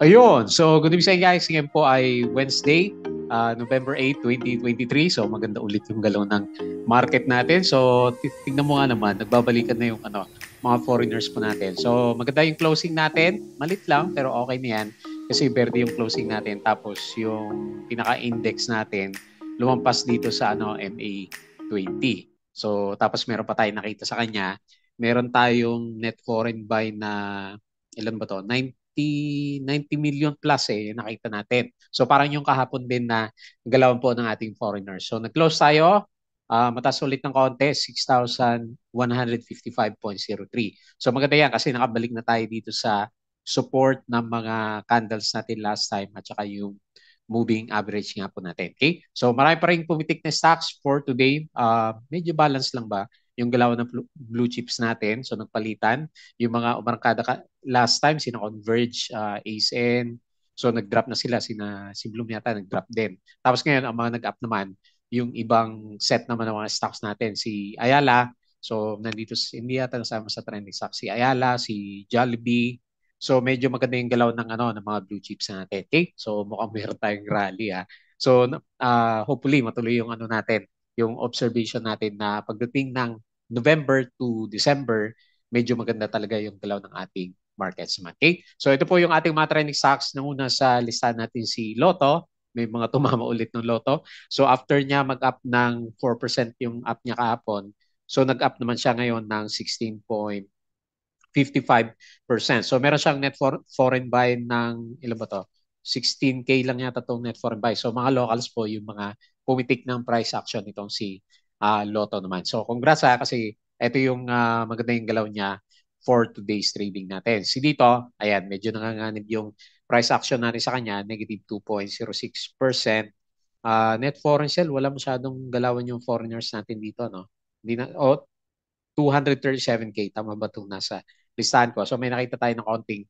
Ayun. So, good evening sa inyo guys. Ngayon po ay Wednesday, November 8, 2023. So, maganda ulit yung galaw ng market natin. So, tingnan mo nga naman, nagbabalikan na yung mga foreigners po natin. So, maganda yung closing natin. Malit lang, pero okay na yan. Kasi verde yung closing natin. Tapos, yung pinaka-index natin, lumampas dito sa MA20. So, tapos meron pa tayong nakita sa kanya. Meron tayong net foreign buy na ilan ba to? 90 million plus nakita natin. So parang yung kahapon din na galawan po ng ating foreigners. So nag-close tayo, mataas ulit ng konti, 6,155.03. So maganda yan kasi nakabalik na tayo dito sa support ng mga candles natin last time at saka yung moving average nga po natin. Okay? So marami pa rin pumitik na stocks for today. Medyo balance lang ba yung galaw ng blue chips natin. So nagpalitan. Yung mga umarkada last time, sina Converge, ASN. So nag-drop na sila. Si Bloom yata nag-drop din. Tapos ngayon, ang mga nag-up naman, yung ibang set naman ng mga stocks natin. Si Ayala, so nandito, hindi yata nasama sa trending stock. Si Ayala, si Jollibee. So medyo maganda yung galaw ng mga blue chips natin. Okay? So mukhang meron tayong rally. So hopefully matuloy yung natin, yung observation natin na pagdating ng November to December, medyo maganda talaga yung galaw ng ating markets naman. Okay? So ito po yung ating mga trending stocks. Nanguna sa listahan natin si Lotto. May mga tumama ulit ng Lotto. So after niya mag-up ng 4% yung up niya kahapon, so nag-up naman siya ngayon ng 16.55%. So meron siyang net foreign buy ng ilan ba to? 16K lang yata tong net foreign buy. So mga locals po yung mga pumitik ng price action nitong si Lotto naman. So congrats kasi ito yung maganda yung galaw niya for today's trading natin. Si dito, ayan, medyo nanganganib yung price action natin sa kanya, negative 2.06%. Net foreign sell, wala masyadong galawan yung foreigners natin dito, no? Hindi na, 237K, tama ba itong nasa listahan ko? So may nakita tayo ng konting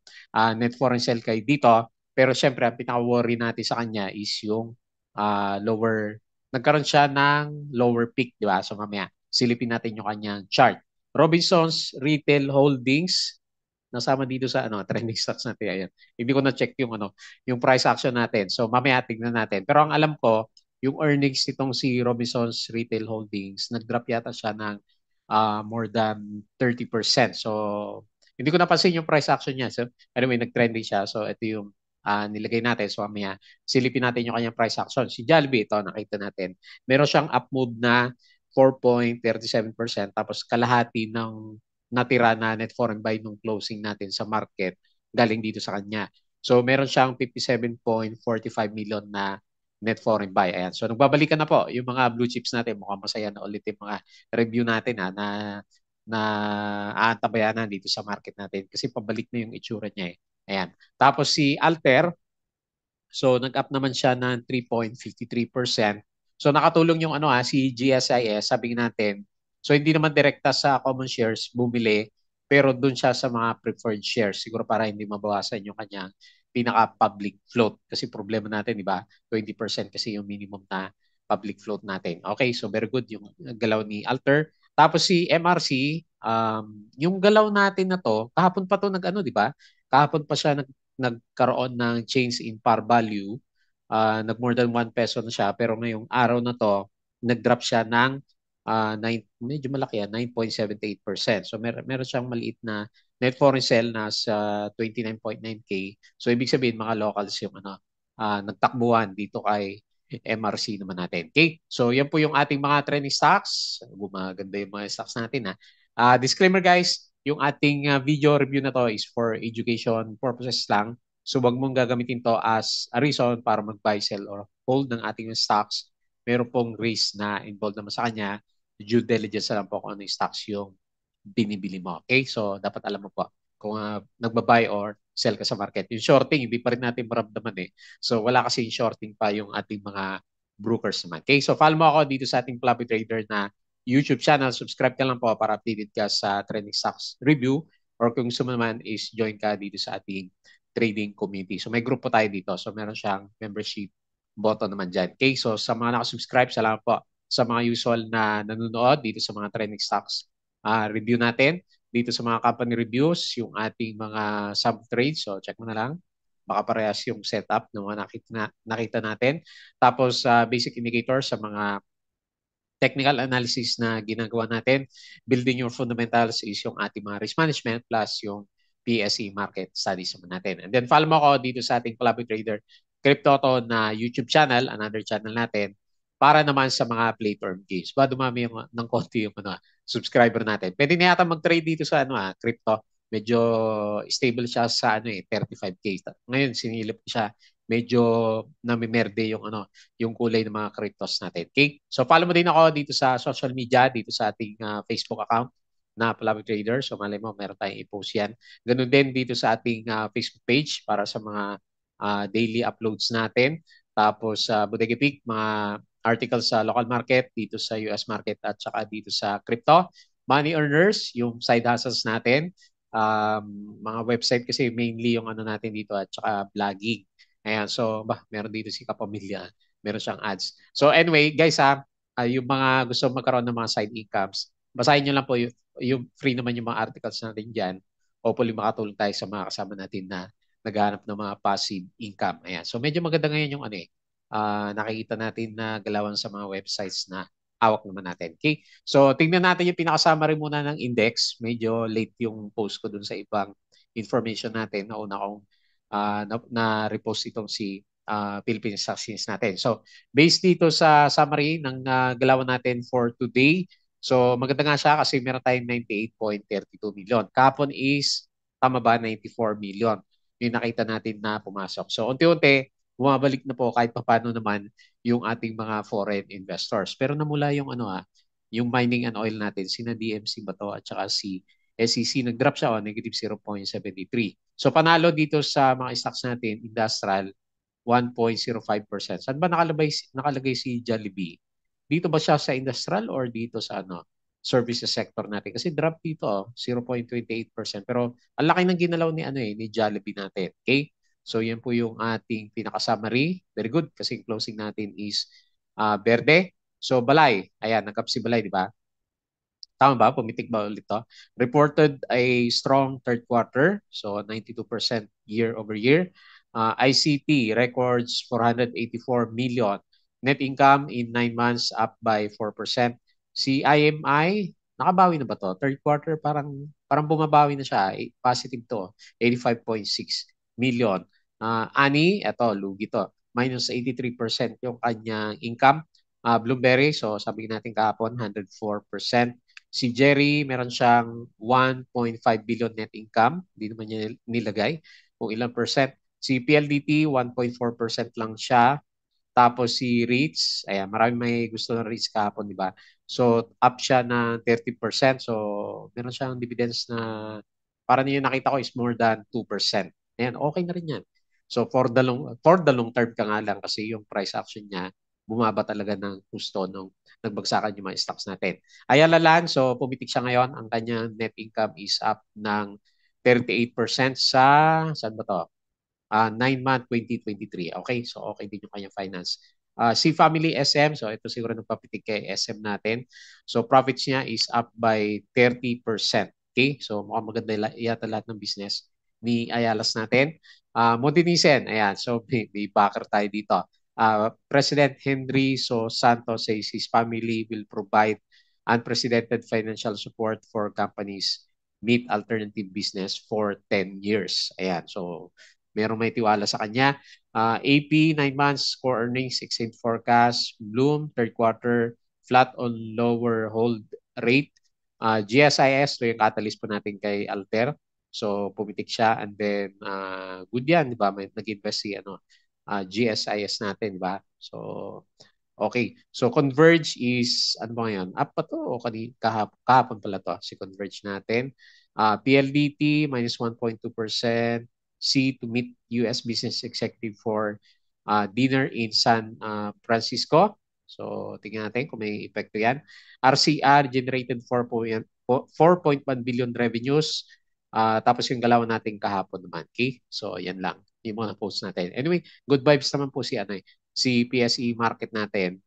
net foreign sell kay dito. Pero syempre, ang pinaka-worry natin sa kanya is yung nagkaroon siya ng lower peak, di ba? So mamaya, silipin natin yung kanyang chart. Robinsons Retail Holdings, nasama dito sa trending stocks natin. Ayan. Hindi ko na-check yung price action natin. So mamaya tignan natin. Pero ang alam ko, yung earnings nitong si Robinsons Retail Holdings, nag-drop yata siya ng more than 30%. So hindi ko napansin yung price action niya. So anyway, nag-trending siya. So ito yung nilagay natin. So mamaya silipin natin yung kanyang price action. Si Jollibee, ito nakita natin. Meron siyang up move na 4.37%, tapos kalahati ng natira na net foreign buy nung closing natin sa market galing dito sa kanya. So meron siyang 57.45 million na net foreign buy. Ayan. So nagbabalikan na po yung mga blue chips natin. Mukhang masaya na ulit yung mga review natin na aantabayanan dito sa market natin kasi pabalik na yung itsura niya. Ayan. Tapos si Alter, so nag-up naman siya ng 3.53%. So nakatulong yung si GSIS, sabi natin. So hindi naman direkta sa common shares bumili, pero doon siya sa mga preferred shares. Siguro para hindi mabawasan yung kanyang pinaka-public float. Kasi problema natin, di ba? 20% kasi yung minimum na public float natin. Okay, so very good yung galaw ni Alter. Tapos si MRC, yung galaw natin na to, kahapon pa to di ba? Kahapon pa siya nagkaroon ng change in par value. Nag more than 1 peso na siya, pero ngayong araw na to, nag-drop siya ng medyo malaki yan, 9.78%. So meron siyang maliit na net foreign sell na sa 29.9K. So ibig sabihin mga locals yung nagtakbuhan dito kay MRC naman natin. Okay? So yan po yung ating mga trending stocks. Gumaganda yung mga stocks natin. Disclaimer guys, yung ating video review na to is for education purposes lang. So wag mong gagamitin to as a reason para mag-buy, sell, or hold ng ating stocks. Meron pong risk na involved naman sa kanya. Due diligence na lang po kung ano yung stocks yung binibili mo. Okay? So dapat alam mo po kung nagbabuy or sell ka sa market. Yung shorting, hindi pa rin natin maramdaman eh. So wala kasi yung shorting pa yung ating mga brokers naman. Okay? So follow mo ako dito sa ating Floppy Trader na YouTube channel. Subscribe ka lang po para updated ka sa trending stocks review, or kung gusto mo naman is join ka dito sa ating trading community. So may group po tayo dito. So meron siyang membership button naman dyan. Okay? So sa mga nakasubscribe, salamat po sa mga usual na nanonood dito sa mga trending stocks review natin. Dito sa mga company reviews, yung ating mga sub-trades. So check mo na lang. baka parehas yung setup na mga nakita natin. Tapos basic indicators sa mga technical analysis na ginagawa natin. Building your fundamentals is yung ating mga risk management plus yung PSE market studies naman natin. And then follow mo ako dito sa ating Club Trader Crypto to na YouTube channel, another channel natin, para naman sa mga play term games. Ba dumami yung, ng konti yung subscriber natin. Pwede na yata mag-trade dito sa crypto. Medyo stable siya sa 35K. Ngayon sinilip siya, medyo namimerde yung yung kulay ng mga cryptos natin. Okay? So follow mo din ako dito sa social media, dito sa ating Facebook account na Palawi Trader. So malay mo, meron tayong i-post yan. Ganun din dito sa ating Facebook page para sa mga daily uploads natin. Tapos sa Bodega Peak, mga articles sa local market, dito sa US market at saka dito sa crypto. Money earners, yung side hustles natin. Mga website kasi mainly yung natin dito at saka vlogging. Ayan, so meron dito si Kapamilya, meron siyang ads. So anyway, guys yung mga gusto magkaroon ng mga side incomes, basahin nyo lang po yung free naman yung mga articles natin dyan. Hopefully makatulong tayo sa mga kasama natin na naghahanap ng mga passive income. Ayan, so medyo maganda ngayon yung nakikita natin na galawan sa mga websites na hawak naman natin. Okay? So tingnan natin yung pinaka-summary muna ng index. Medyo late yung post ko dun sa ibang information natin. Nauna kong na-repost itong si Philippine Stock Exchange natin. So, based dito sa summary ng galawan natin for today, so maganda nga siya kasi meron tayong 98.32 million. Kahapon is, tama ba, 94 million yung nakita natin na pumasok. So, unti-unti, bumabalik na po kahit paano naman yung ating mga foreign investors. Pero namula yung yung mining and oil natin, sina DMC ba to at saka si SEC, nag-drop siya negative 0.73. So panalo dito sa mga stocks natin, industrial, 1.05%. Saan ba nakalagay si Jollibee? Dito ba siya sa industrial or dito sa services sector natin? Kasi drop dito 0.28%. Pero ang laki ng ginalaw ni Jollibee natin. Okay? So yan po yung ating pinaka-summary. Very good kasi closing natin is Verde. So Balay, ayan, nagkap si Balay, di ba? Tama ba? Pumitik ba ulit to? Reported a strong third quarter, so 92% year over year. ICT records 484 million. Net income in 9 months up by 4%. Si IMI, nakabawi na ba to? Third quarter parang bumabawi na siya. Positive to, 85.6 million. Ani, eto, lugi to. Minus 83% yung kanyang income. Bloomberry, so sabi natin kahapon, 104%. Si Jerry, meron siyang 1.5 billion net income. Hindi naman niya nilagay kung ilang percent. Si PLDT, 1.4% lang siya. Tapos si REITs, ayan, marami may gusto ng REITs kahapon, di ba? So, up siya na 30%. So, meron siyang dividends na para niyo nakita ko is more than 2%. Ayan, okay na rin yan. So, for the long term ka nga lang kasi yung price action niya, bumaba talaga ng gusto nung nagbagsakan yung mga stocks natin. Ayala Land, so pumitik siya ngayon. Ang kanyang net income is up ng 38% sa, saan ba to? 9-month 2023. Okay, so okay din yung kanyang finance. Si Family SM, so ito siguro nagpapitik kay SM natin. So profits niya is up by 30%. Okay, so mukhang maganda yata lahat ng business ni Ayalas natin. Modernisen, ayan, so may backer tayo dito. President Henry Santos says his family will provide unprecedented financial support for companies meet alternative business for 10 years. Ayan, so merong may tiwala sa kanya. AP, 9 months, core earnings, exceed forecast. Bloom, third quarter, flat on lower hold rate. GSIS, ito yung catalyst po natin kay Alter. So, pumitik siya. And then, good yan, di ba? May nag-invest si GSIS natin, di ba? So, okay. So, Converge is, ano ba ngayon? Up pa to o kahapon pala to, si Converge natin. PLDT, minus 1.2%. C to meet US business executive for dinner in San Francisco. So, tingnan natin kung may epekto yan. RCR generated 4.1 billion revenues. Tapos yung galawan natin kahapon naman. Okay? So, yan lang. Yung mga post natin. Anyway, good vibes naman po si PSE market natin.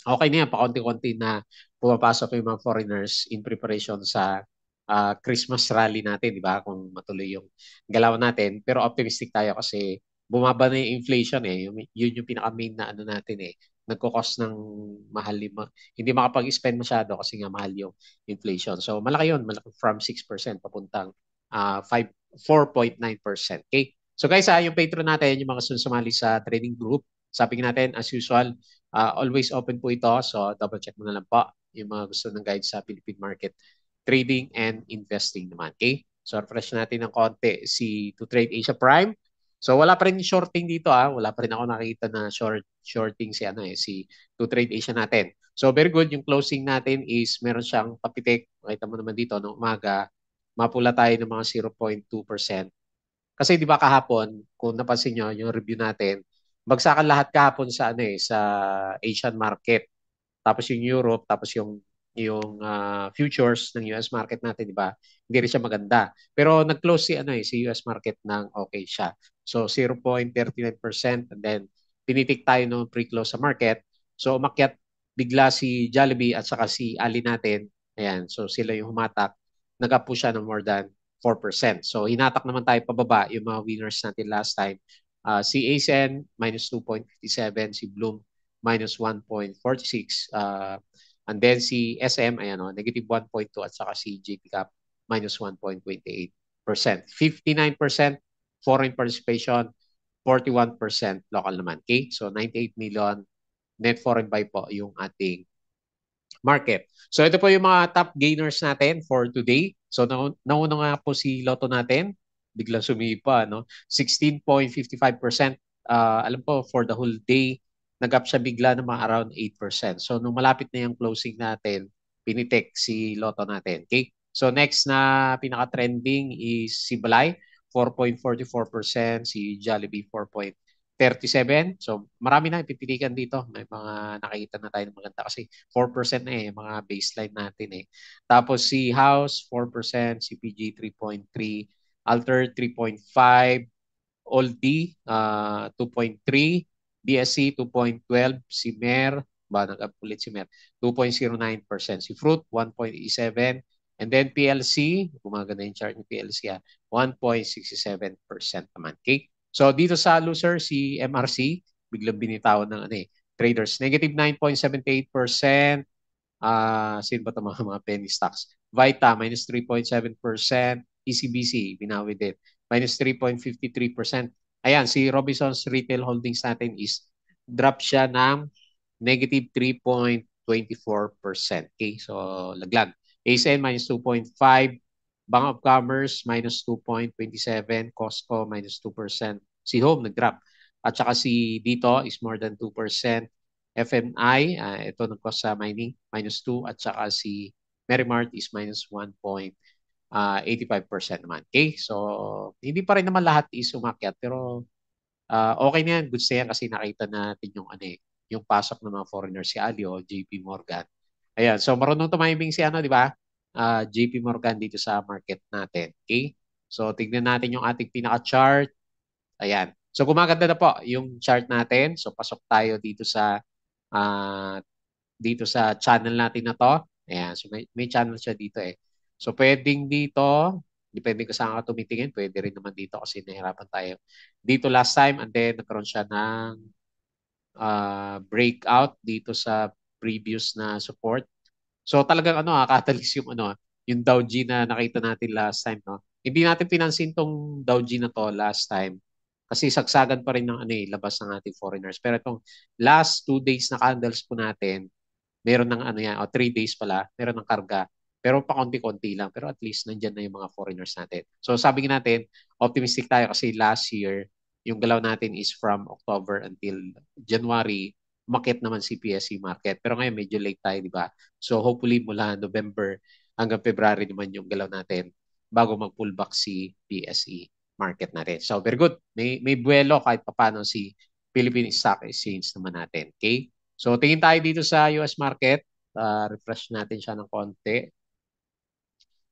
Okay na yan. Pakunti-kunti na pumapasok yung mga foreigners in preparation sa Christmas rally natin, di ba? Kung matuloy yung galaw natin. Pero optimistic tayo kasi bumaba na yung inflation eh. Yun yung pinaka-main na ano natin eh. Nagkukos ng mahal, hindi makapag-spend masyado kasi nga mahal yung inflation. So malaki yun, malaki from 6% papuntang 4.9%. Okay? So guys, yung patron natin, yung mga sumali sa trading group, sabi natin, as usual, always open po ito. So double check mo na lang po yung mga gusto ng guide sa Philippine market trading and investing naman. Okay? So refresh natin ng konti si To Trade Asia Prime. So wala pa rin shorting dito wala pa rin ako nakita na shorting si si To Trade Asia natin. So very good yung closing natin is meron siyang papitik. Makita mo naman dito no umaga mapula tayo ng mga 0.2%. Kasi 'di ba kahapon kung napansin niyo yung review natin, bagsakan lahat kahapon sa sa Asian market. Tapos yung Europe, tapos yung futures ng US market natin, di ba? Hindi rin siya maganda. Pero nag-close si US market ng okay siya. So 0.39% and then tinitik tayo ng pre-close sa market. So umakyat bigla si Jollibee at saka si Ali natin. Ayan, so sila yung humatak. Nag-up po siya ng more than 4%. So hinatak naman tayo pababa yung mga winners natin last time. Si ASEN minus 2.57, si Bloom minus 1.46. And then si SM, ayan negative 1.2 at saka si JP Cap minus 1.28%. 59% foreign participation, 41% local naman. Okay? So 98 million net foreign buy po yung ating market. So ito po yung mga top gainers natin for today. So nauna nga po si Lotto natin. Biglang sumipa, no? 16.55%. Alam po, for the whole day, nag-up siya bigla ng mga around 8%. So nung malapit na yung closing natin, pinitik si Lotto natin. Okay? So next na pinaka-trending is si Balay, 4.44%, si Jollibee 4.37. So marami na ipipilikan dito. May mga nakikita na tayo ng maganda kasi 4% na mga baseline natin eh. Tapos si House 4%, si PG 3.3, Alter 3.5, Oldie 2.3, BSC 2.12, si Mer, nag-up ulit si Mer, 2.09%, si Fruit 1.87, and then PLC, gumaganda yung chart ni PLC 1.67% naman. Okay? So dito sa loser, si MRC, biglang binitawan ng traders. Negative 9.78%. Sino ba ito mga penny stocks? Vita, minus 3.7%. ECBC, binawi din. Minus 3.53%. Ayan, si Robinson's Retail Holdings natin is drop siya ng negative 3.24%. Okay, so laglag. ASN minus 2.5%. Bank of Commerce minus 2.27%. Costco minus 2%. Si Home nag-drop. At saka si dito is more than 2%. FMI, ito nag-cost sa mining, minus 2 at saka si Merrimart is minus 1.85% naman. Okay? So, hindi pa rin naman lahat is umakyat pero okay na yan. Goods na yan kasi nakita natin yung yung pasok ng mga foreigners si Alio, JP Morgan. Ayan, so marunong tumiming si di ba? JP Morgan dito sa market natin. Okay? So, tignan natin yung ating pinaka-chart. Ayan. So, gumaganda na po yung chart natin. So, pasok tayo uh, dito sa channel natin na to. Ayan, so may channel siya dito eh. So pwedeng dito, depende kung saan ka tumitingin, pwede rin naman dito kasi nahirapan tayo. Dito last time and then nagkaroon siya ng breakout dito sa previous na support. So talagang catalyst yung yung Dow G na nakita natin last time, no. Hindi natin pinansin tong Dow G na to last time kasi sagsagan pa rin ng labas ng ating foreigners. Pero itong last 2 days na candles po natin, meron ng 3 days pala, meron ng karga. Pero pa konti-konti lang. Pero at least nandyan na yung mga foreigners natin. So sabi natin, optimistic tayo kasi last year, yung galaw natin is from October until January, umakyat naman si PSE market. Pero ngayon medyo late tayo, di ba? So hopefully mula November hanggang February naman yung galaw natin bago mag-pullback si PSE market natin. So very good. May buwelo kahit papano si Philippine Stock Exchange naman natin. Okay? So tingin tayo dito sa US market. Refresh natin siya ng konti.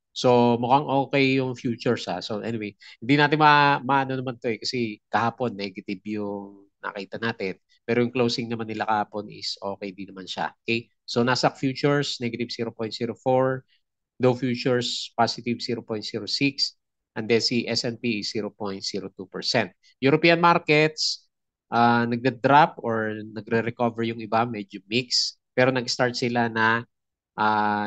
So mukhang okay yung futures So anyway, hindi natin maano naman to kasi kahapon negative yung nakita natin. Pero yung closing naman nila kahapon is okay din naman siya. Okay? So Nasdaq futures negative 0.04, Dow Futures positive 0.06, and then si S&P is 0.02%. European markets, nagda-drop or nagre-recover yung iba, medyo mix. Pero nag-start sila na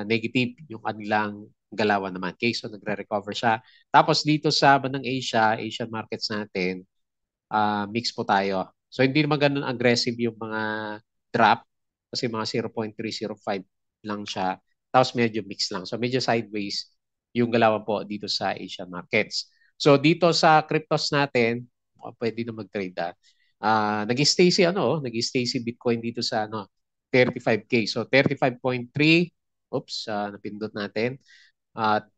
negative yung kanilang galawan naman. Okay, so nagre-recover siya. Tapos dito sa bandang Asia, Asian markets natin, mix po tayo. So hindi naman ganun aggressive yung mga drop kasi mga 0.305 lang siya. Tapos medyo mix lang. So medyo sideways yung galawan po dito sa Asian markets. So dito sa cryptos natin, pwede na mag-trade nag-stay si nag-stay si Bitcoin dito sa 35K. So 35.3, oops, napindot natin.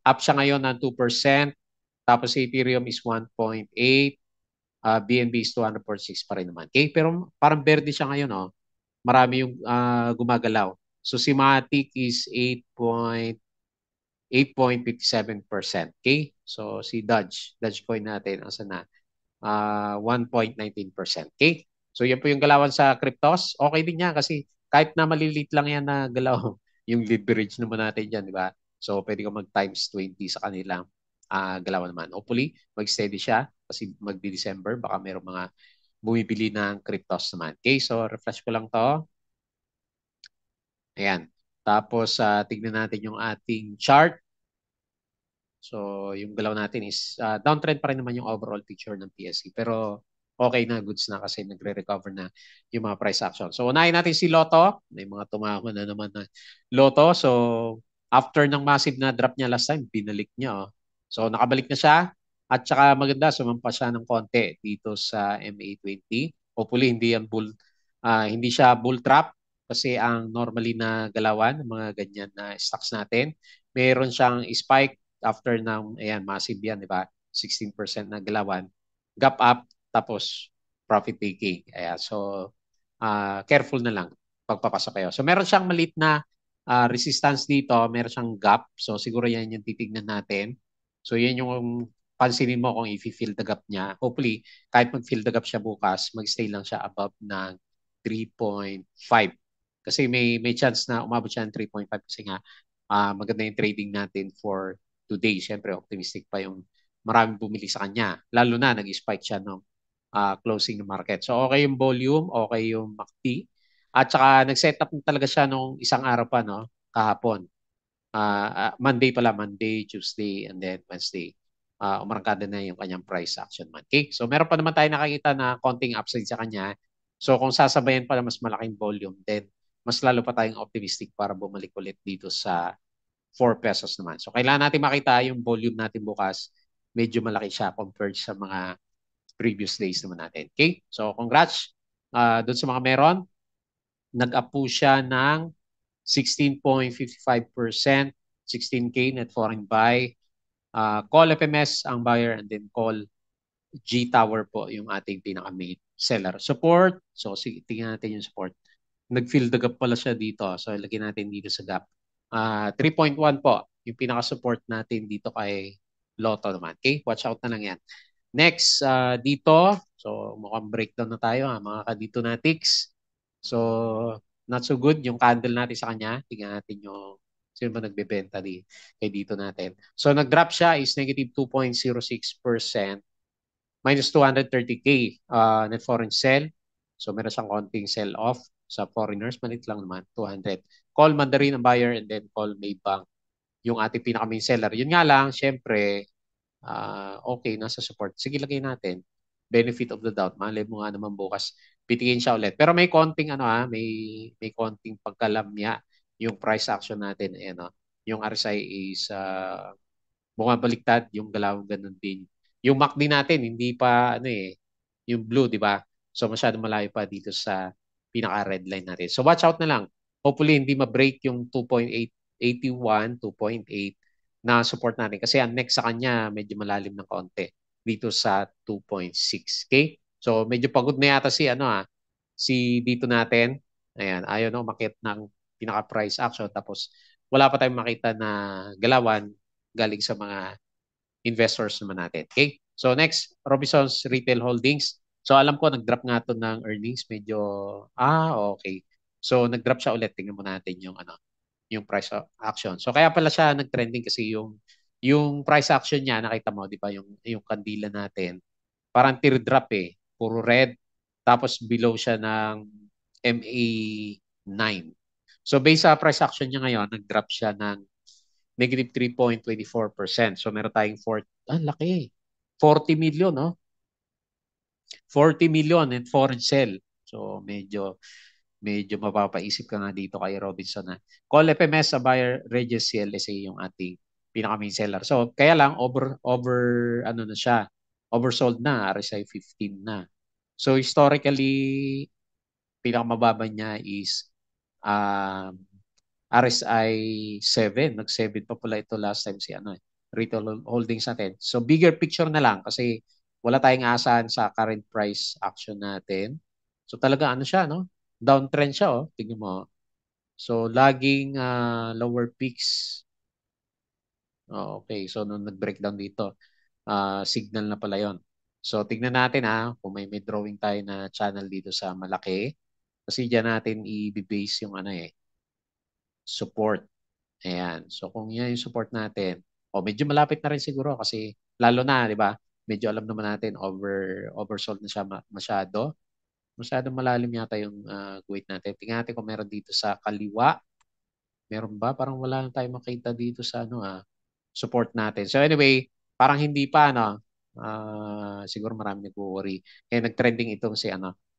Up siya ngayon ng 2%. Tapos si Ethereum is 1.8. BNB is 200.6 pa rin naman. Okay? Pero parang verde siya ngayon. Marami yung gumagalaw. So si Matic is 8.57%. Okay? So si Dogecoin natin, asa na? 1.19%. Okay? So yan po yung galawan sa cryptos. Okay din yan kasi kahit na malilit lang yan na galaw, yung leverage naman natin dyan, di ba? So pwede ka mag times 20 sa kanilang galawan naman. Hopefully, mag-steady siya kasi magdi-December, baka mayroong mga bumibili ng cryptos naman. Okay, so refresh ko lang to. Ayan. Tapos, tignan natin yung ating chart. So, yung galaw natin is downtrend pa rin naman yung overall picture ng PSE. Pero okay na, goods na kasi nagre-recover na yung mga price action. So, unahin natin si Lotto. May mga tumama na naman na Lotto. So, after ng massive na drop niya last time, binalik niya. So, nakabalik na siya. At saka maganda, sumampa siya ng konti dito sa MA20. Hopefully, hindi siya bull trap kasi ang normally na galawan, mga ganyan na stocks natin, meron siyang spike after ng, ayan, massive yan, di ba? 16% na galawan. Gap up, tapos profit taking. Ayan, so, careful na lang pagpapasok kayo. So, meron siyang maliit na resistance dito. Meron siyang gap. So, siguro yan yung titignan natin. So, yan yung pansinin mo kung i-fill the gap niya. Hopefully, kahit mag-fill the gap siya bukas, mag-stay lang siya above ng 3.5. Kasi may chance na umabot siya ng 3.5 kasi nga maganda yung trading natin for today. Siyempre, optimistic pa yung maraming bumili sa kanya. Lalo na, nag-spike siya ng closing ng market. So, okay yung volume, okay yung MACD. At saka, nag-set up talaga siya nung isang araw pa, no? Kahapon. Monday pala, Monday, Tuesday, and then Wednesday. Umarangkada na yung kanyang price action man. Okay? So, meron pa naman tayo nakakita na konting upside sa kanya. So, kung sasabayan pa na mas malaking volume, then mas lalo pa tayong optimistic para bumalik ulit dito sa 4 pesos naman. So, kailangan natin makita yung volume natin bukas. Medyo malaki siya compared sa mga previous days naman natin. Okay? So, congrats doon sa mga meron. Nag-up po siya ng 16.55%, 16K net foreign buy. Call FMS ang buyer and then call G Tower po yung ating pinaka-main seller. Support. So, sige, tingnan natin yung support. Nag-fill the gap pala siya dito. So, lagyan natin dito sa gap. 3.1 po yung pinaka-support natin dito kay Lotto naman. Okay? Watch out na lang yan. Next, dito. So, mukhang breakdown na tayo mga kadito natics. So, not so good yung candle natin sa kanya. Tingnan natin yung sino ba nagbebenta kay dito natin. So, nag-drop siya is negative 2.06%. Minus 230K net foreign sell. So, meron siyang konting sell-off sa foreigners. Malit lang naman, 200. Call Mandarin ang buyer and then call Maybank yung ating pinaka-main seller. Yun nga lang, syempre, okay, nasa support. Sige, lagay natin. Benefit of the doubt. Malay mo nga naman bukas, pitingin siya ulit. Pero may konting, may konting pagkalamya yung price action natin. Ayan, yung RSI is bumabaliktad, yung galaw ganun din. Yung MACD natin, hindi pa, yung blue, di ba? So, masyado malayo pa dito sa pinaka-red line natin. So, watch out na lang. Hopefully, hindi ma-break yung 2.881, 2.8 na support natin. Kasi ang next sa kanya, medyo malalim ng konti dito sa 2.6. Okay? So, medyo pagod na yata si dito natin. Ayan, ayaw na umakit ng pinaka-price action. Tapos, wala pa tayong makita na galawan galing sa mga investors naman natin. Okay? So next, Robinsons Retail Holdings. So alam ko, nag-drop nga to ng earnings. Medyo, okay. So nag-drop siya ulit. Tingnan mo natin yung price action. So kaya pala siya nag-trending kasi yung price action niya, nakita mo, di ba, yung kandila natin, parang teardrop eh. Puro red. Tapos below siya ng MA9. So based sa price action niya ngayon, nag-drop siya ng negative 3.24%. So meron tayong laki. 40 million, no? 40 million in foreign sell. So medyo mapapaisip ka nga dito kay Robinson na call FMS sa buyer Regis CLSA yung ating pinaka main seller. So kaya lang over ano na siya, oversold na, RSI 15 na. So historically pinakamababa niya is um, RSI 7. Nag-7 pa pala ito last time si ano, retail holdings natin. So bigger picture na lang kasi wala tayong asahan sa current price action natin. So talaga ano siya, no? Downtrend siya, oh. Tingnan mo. So laging lower peaks. Oh, okay. So nung nag-breakdown dito, signal na pala 'yon. So tignan natin kung may drawing tayo na channel dito sa malaki. Kasi diyan natin i-base yung ano support. Ayan. So kung yan yung support natin, medyo malapit na rin siguro kasi lalo na, di ba? Medyo alam naman natin oversold na siya masyado. Masyado malalim yata yung weight natin. Tingnan natin kung meron dito sa kaliwa. Meron ba? Parang wala na tayong makita dito sa support natin. So anyway, parang hindi pa siguro marami nag-worry. Kaya nag-trending itong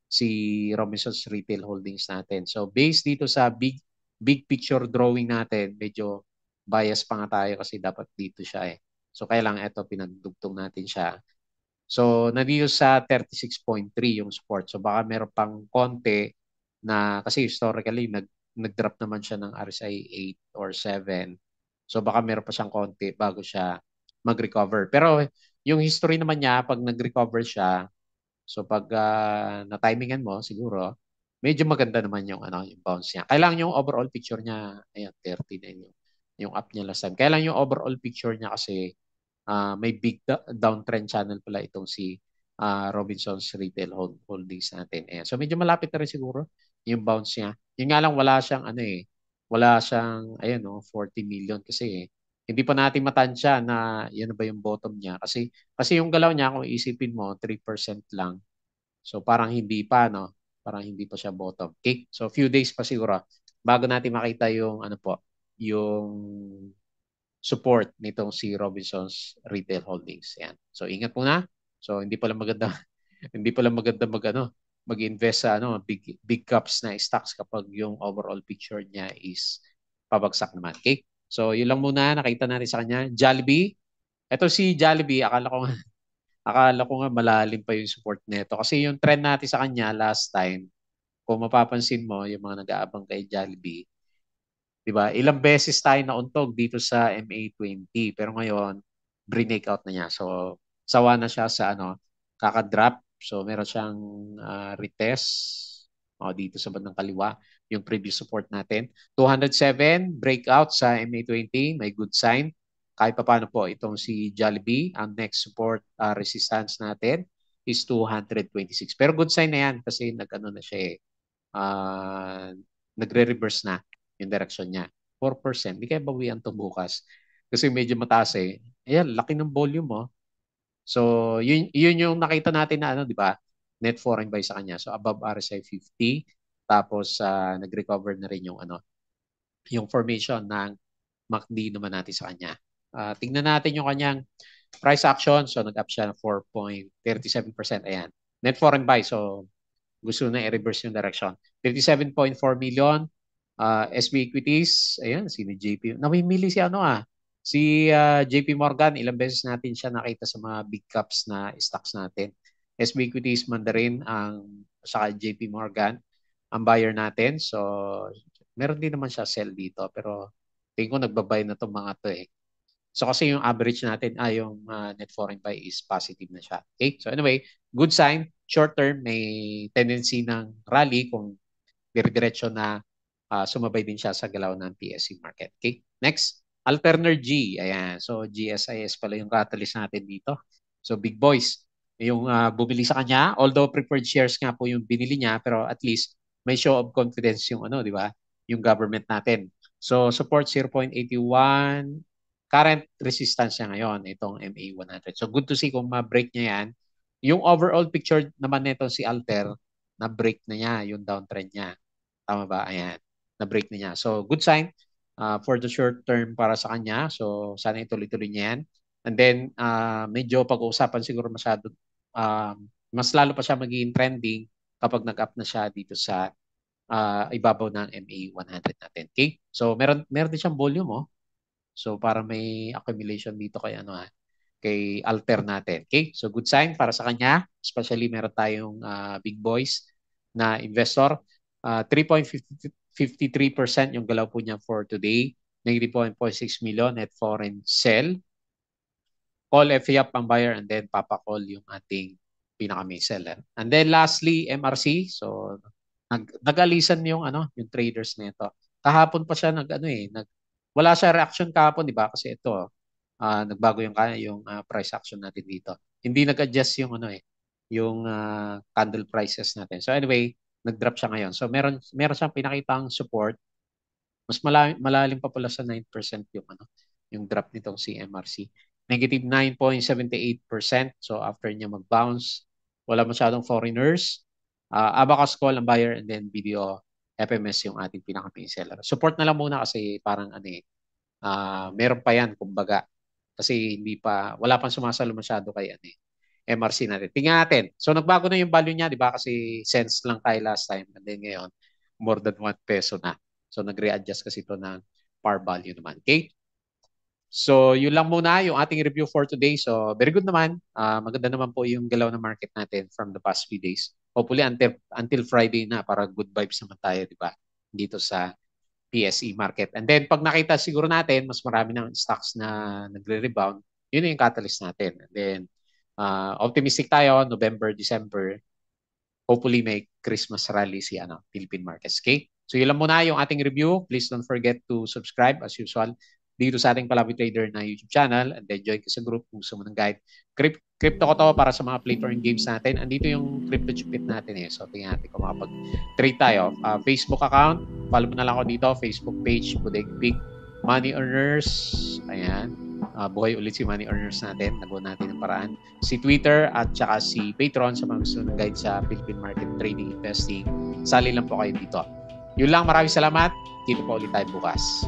si Robinson's Retail Holdings natin. So based dito sa big picture drawing natin, medyo bias pa nga tayo kasi dapat dito siya eh. So kaya lang ito pinagdugtong natin siya. So nandito sa 36.3 yung support. So baka meron pang konti na kasi historically nag-drop naman siya ng RSI 8 or 7. So baka meron pa siyang konti bago siya mag-recover. Pero yung history naman niya, pag nag-recover siya, so pag na-timingan mo, siguro, medyo maganda naman yung bounce niya. Kailangan yung overall picture niya, ayan, 39 yung up niya last time. Kailangan yung overall picture niya kasi may big downtrend channel pala itong si Robinson's Retail Holdings natin. Ayan. So medyo malapit na rin siguro yung bounce niya. Yung nga lang wala siyang wala siyang ayan 40 million kasi hindi pa natin matansya na yan na ba yung bottom niya kasi yung galaw niya kung isipin mo 3% lang. So parang hindi pa parang hindi pa siya bottom. Okay? So few days pa siguro bago natin makita yung yung support nitong si Robinson's Retail Holdings. Yan. So ingat muna. So hindi pala maganda hindi pala maganda mag-invest sa big caps na stocks kapag yung overall picture niya is pabagsak naman. Okay? So yun lang muna nakita natin sa kanya. Jollibee. Ito si Jollibee, akala ko nga malalim pa yung support nito kasi yung trend natin sa kanya last time, kung mapapansin mo yung mga nag-aabang kay Jollibee, 'di ba? Ilang beses tayo nauntog dito sa MA20 pero ngayon break out na niya. So sawa na siya sa kaka-drop. So meron siyang retest dito sa bandang kaliwa yung previous support natin. 207 breakout sa MA20, may good sign. Kahit pa paano po itong si Jollibee, ang next support resistance natin is 226. Pero good sign na yan kasi na siya uh, nagre-reverse na yung direction niya. 4%. Di kaya bawian to bukas. Kasi medyo mataas eh. Ayan, laki ng volume mo. So, yun yung nakita natin na di ba? Net foreign buy sa kanya. So, above RSI 50. Tapos, nag-recover na rin yung formation ng MACD naman natin sa kanya. Tingnan natin yung kanyang price action. So, nag-up siya ng 4.37%. Ayan. Net foreign buy. So, gusto na i-reverse yung direction. 57.4 million SB equities. Ayan, si JP. Namimili si JP Morgan. Ilang beses natin siya nakita sa mga big caps na stocks natin. SB equities, Mandarin, saka JP Morgan, ang buyer natin. So, meron din naman siya sell dito. Pero tingin ko nagbabay na itong mga to eh. So kasi yung average natin, yung net foreign buy is positive na siya. Okay? So anyway, good sign. Short term, may tendency ng rally kung dire-diretso na sumabay din siya sa galaw ng PSE market. Okay? Next, Alterner G. Ayan. So GSIS pala yung catalyst natin dito. So big boys, yung bumili sa kanya. Although preferred shares nga po yung binili niya, pero at least may show of confidence yung di ba? Yung government natin So support 0.81. Current resistance niya ngayon, itong MA100. So good to see kung ma-break niya yan. Yung overall picture naman nito si Alter, na-break na niya yung downtrend niya. Tama ba? Ayan. Na-break na niya. So good sign for the short term para sa kanya. So sana ituloy-tuloy niya yan. And then medyo pag-uusapan siguro masyado, mas lalo pa siya magiging trending kapag nag-up na siya dito sa ibabaw ng MA100 natin. Okay? So meron din siyang volume, oh. So para may accumulation dito kay kay Alter natin. Okay? So good sign para sa kanya, especially meron tayong big boys na investor. 3.53% yung galaw po niya for today. Negative 0.6 million at foreign sell. Call FIAP ang buyer and then papa-call yung ating pinaka-main seller. And then lastly, MRC. So nag-alisan yung yung traders nito. Kahapon pa siya wala siya reaction kahapon, di ba? Kasi ito nagbago yung price action natin dito. Hindi nag-adjust yung yung candle prices natin. So anyway, nag-drop siya ngayon. So meron siyang pinakitang support. Mas malalim pa pala sa 9% yung drop nitong si MRC. Negative 9.78%. So after niya mag-bounce, wala masyadong foreigners. Abacus call ang buyer and then video FMS yung ating pinaka-main seller. Support na lang muna kasi parang meron pa yan kumbaga. Kasi wala pang sumasalo masyado kay MRC natin. Tingnan natin. So nagbago na yung value niya, di ba? Kasi cents lang tayo last time and then ngayon more than 1 peso na. So nag-readjust kasi ito ng par value naman. Okay? So yun lang muna yung ating review for today. So very good naman. Maganda naman po yung galaw ng market natin from the past few days. Hopefully until Friday na para good vibes naman tayo, di ba? Dito sa PSE market. And then pag nakita siguro natin, mas marami ng stocks na nagre-rebound, yun yung catalyst natin. And then optimistic tayo, November, December, hopefully may Christmas rally si Philippine markets. Okay? So yun lang muna yung ating review. Please don't forget to subscribe as usual dito sa ating Palabi Trader na YouTube channel and then join ka sa group kung gusto mo ng guide. Crypto ko to para sa mga play to earn games natin. Andito yung crypto chupit natin eh. So tingnan natin kung makapag-trade tayo. Facebook account, follow mo na lang ako dito. Facebook page, Bodega Big Money Earners. Ayan. Buhay ulit si Money Earners natin. Nagawa natin ng paraan. Si Twitter at saka si Patreon sa mga gusto ng guide sa Philippine market trading, investing. Sali lang po kayo dito. Yun lang. Maraming salamat. Kita po ulit tayo bukas.